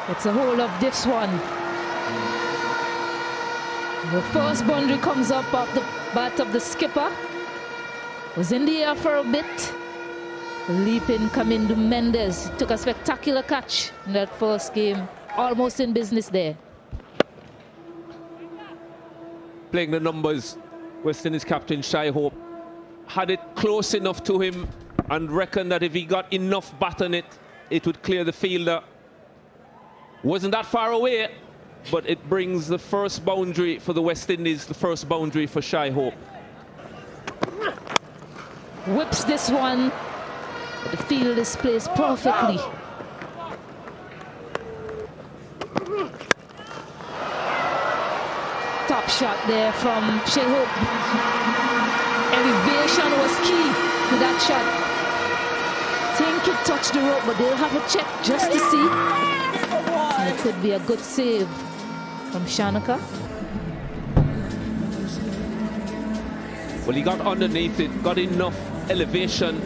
It's a hold of this one. The first boundary comes up off the bat of the skipper. Was in the air for a bit. Leaping Camindu Mendes took a spectacular catch in that first game. Almost in business there. Playing the numbers, West Indies captain Shai had it close enough to him and reckoned that if he got enough bat on it, it would clear the fielder. Wasn't that far away, but it brings the first boundary for the West Indies, the first boundary for Shai. Whips this one. The field is placed perfectly. Top shot there from Shai. Elevation was key to that shot. Think it touched the rope, but they'll have a check just to see. It could be a good save from Shanaka. Well, he got underneath it, got enough elevation,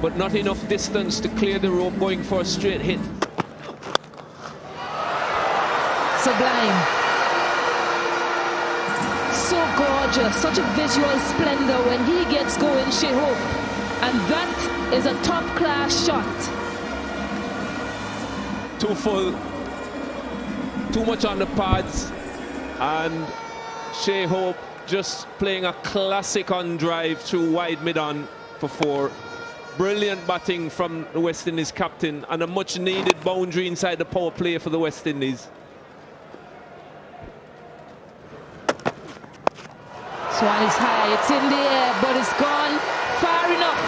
but not enough distance to clear the rope going for a straight hit. Sublime. So gorgeous, such a visual splendor when he gets going, Shai. And that is a top-class shot. Too full, too much on the pads, and Shai just playing a classic on drive through wide mid-on for 4. Brilliant batting from the West Indies captain and a much-needed boundary inside the power play for the West Indies. Swan is high, it's in the air, but it's gone far enough.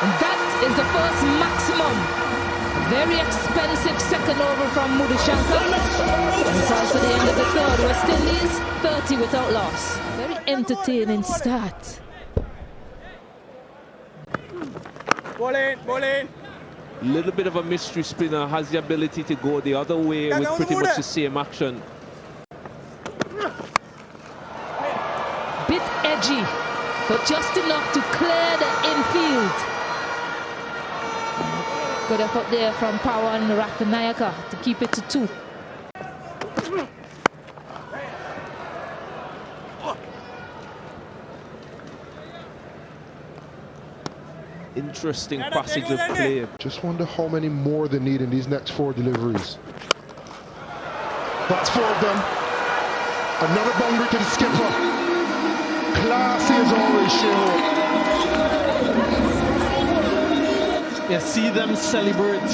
And that is the first maximum. A very expensive second over from Mudushanka. And it's also the end of the third. West Indies 30 without loss. Very entertaining start. Ball in, ball in. Little bit of a mystery spinner, has the ability to go the other way with pretty much the same action. Bit edgy, but just enough to clear the infield. Good effort there from Pawan Rathanayaka to keep it to 2. Interesting passage of play. Just wonder how many more they need in these next 4 deliveries. That's 4 of them. Another boundary to the skipper. Classy as always, Shai. You see them celebrate.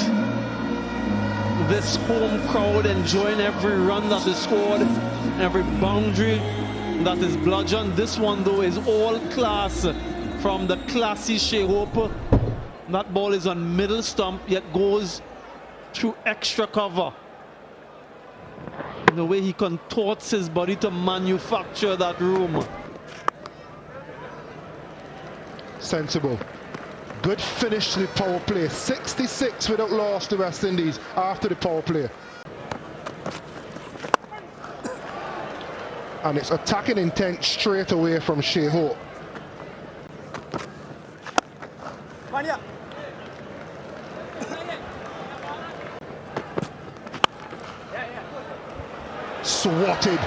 This home crowd enjoying every run that is scored, every boundary that is bludgeoned. This one though is all class from the classy Shai. That ball is on middle stump, yet goes through extra cover. The way he contorts his body to manufacture that room. Sensible. Good finish to the power play. 66 without loss to West Indies after the power play. And it's attacking intent straight away from Shai. Swatted.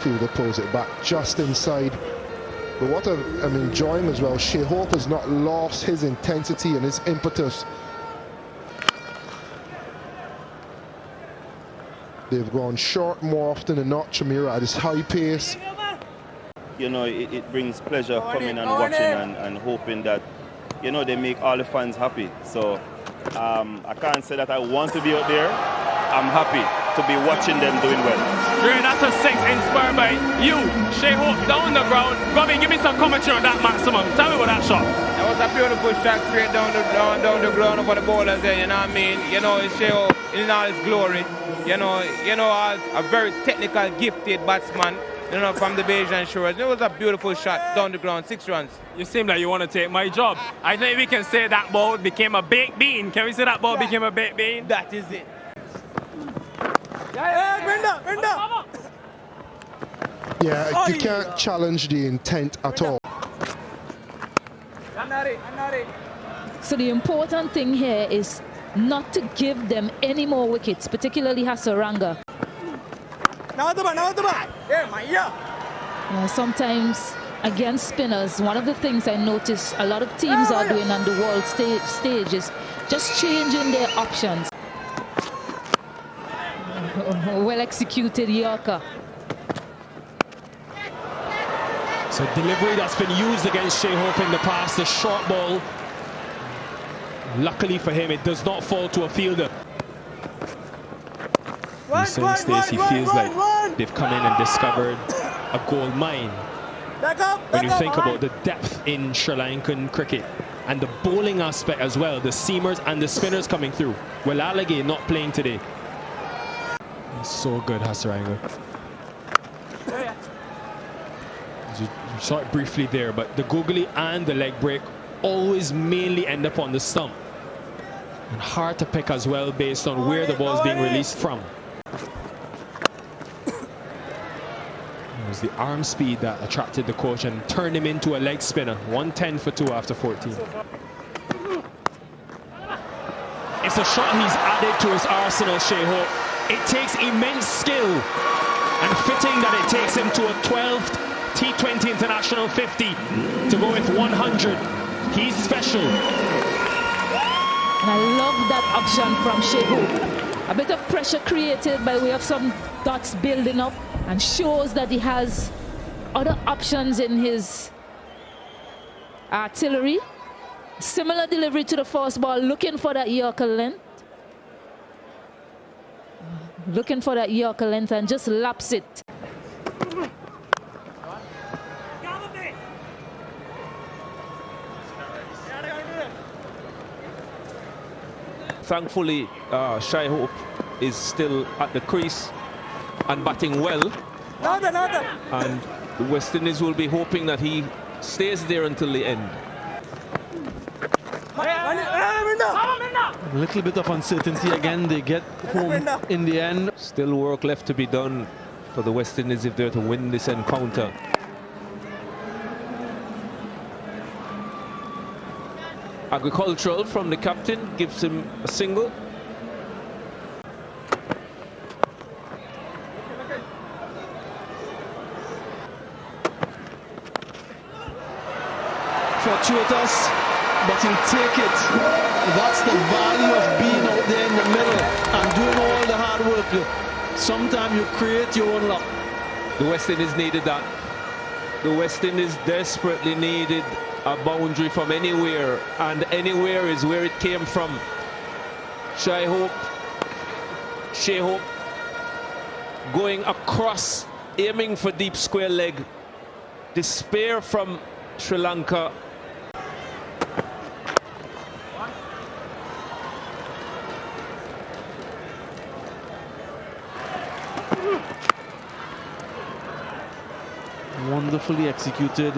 Fielder pulls it back just inside. But what I'm enjoying as well, Shai has not lost his intensity and his impetus. They've gone short more often than not, Chamira, at his high pace. You know, it brings pleasure coming and watching and hoping that, you know, they make all the fans happy. So I can't say that I want to be out there. I'm happy to be watching them doing well. Great, that's a 6 inspired by you, Shai down the ground. Robbie, give me some commentary on that maximum. Tell me about that shot. That was a beautiful shot straight down the ground over the bowlers there, you know what I mean? You know, it's Shai in all his glory. You know, a very technical, gifted batsman, you know, from the Bayesian Shores. It was a beautiful shot down the ground, 6 runs. You seem like you want to take my job. I think we can say that ball became a baked bean. Can we say that ball became a baked bean? That is it. Yeah, you can't challenge the intent at all. So the important thing here is not to give them any more wickets, particularly Hasaranga. Sometimes against spinners, one of the things I notice a lot of teams are doing on the world stage is just changing their options. Well executed Yorker. So delivery that's been used against Shai Hope in the past, the short ball. Luckily for him, it does not fall to a fielder. He's saying Stacey feels like they've come in and discovered a gold mine. When you think about the depth in Sri Lankan cricket and the bowling aspect as well, the seamers and the spinners coming through. Well, Alagay not playing today. He's so good, Hasaranga. You saw it briefly there, but the googly and the leg break always mainly end up on the stump. And hard to pick as well based on where the ball is being released from. It was the arm speed that attracted the coach and turned him into a leg spinner. 110 for 2 after 14. It's a shot he's added to his arsenal, Shai Hope. It takes immense skill, and fitting that it takes him to a 12th T20 International 50 to go with 100. He's special. And I love that option from Shai Hope. A bit of pressure created by way of some dots building up, and shows that he has other options in his artillery. Similar delivery to the first ball, looking for that Yorker length. Looking for that Yorker length and just laps it. Thankfully, Shai Hope is still at the crease and batting well. And the West Indies will be hoping that he stays there until the end. A little bit of uncertainty again. They get home in the end. Still work left to be done for the West Indies if they're to win this encounter. Agricultural from the captain gives him a single. Fortuitous, but he'll take it. That's the value of being out there in the middle and doing all the hard work. Sometimes you create your own luck. The West Indies needed that. The West Indies desperately needed a boundary from anywhere, and anywhere is where it came from. Shai Hope going across, aiming for deep square leg. Despair from Sri Lanka. Wonderfully executed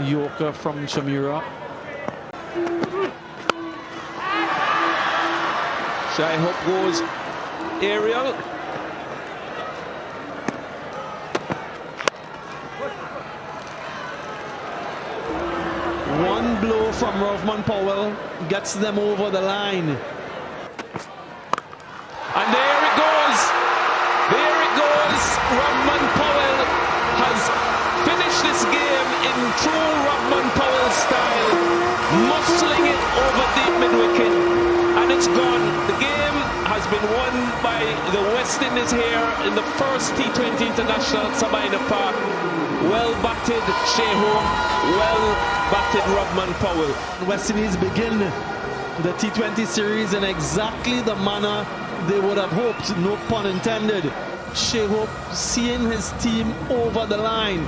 Yorker from Shamira. Shai Hope goes aerial. One blow from Rovman Powell gets them over the line. And there it goes. There it goes. Rovman Powell has finished this game in true Rovman Powell style, muscling it over deep mid-wicket, and it's gone. The game has been won by the West Indies here in the first T20 International at Sabina Park. Well batted Shai Hope, well batted Rovman Powell. The West Indies begin the T20 series in exactly the manner they would have hoped, no pun intended. Shai Hope seeing his team over the line.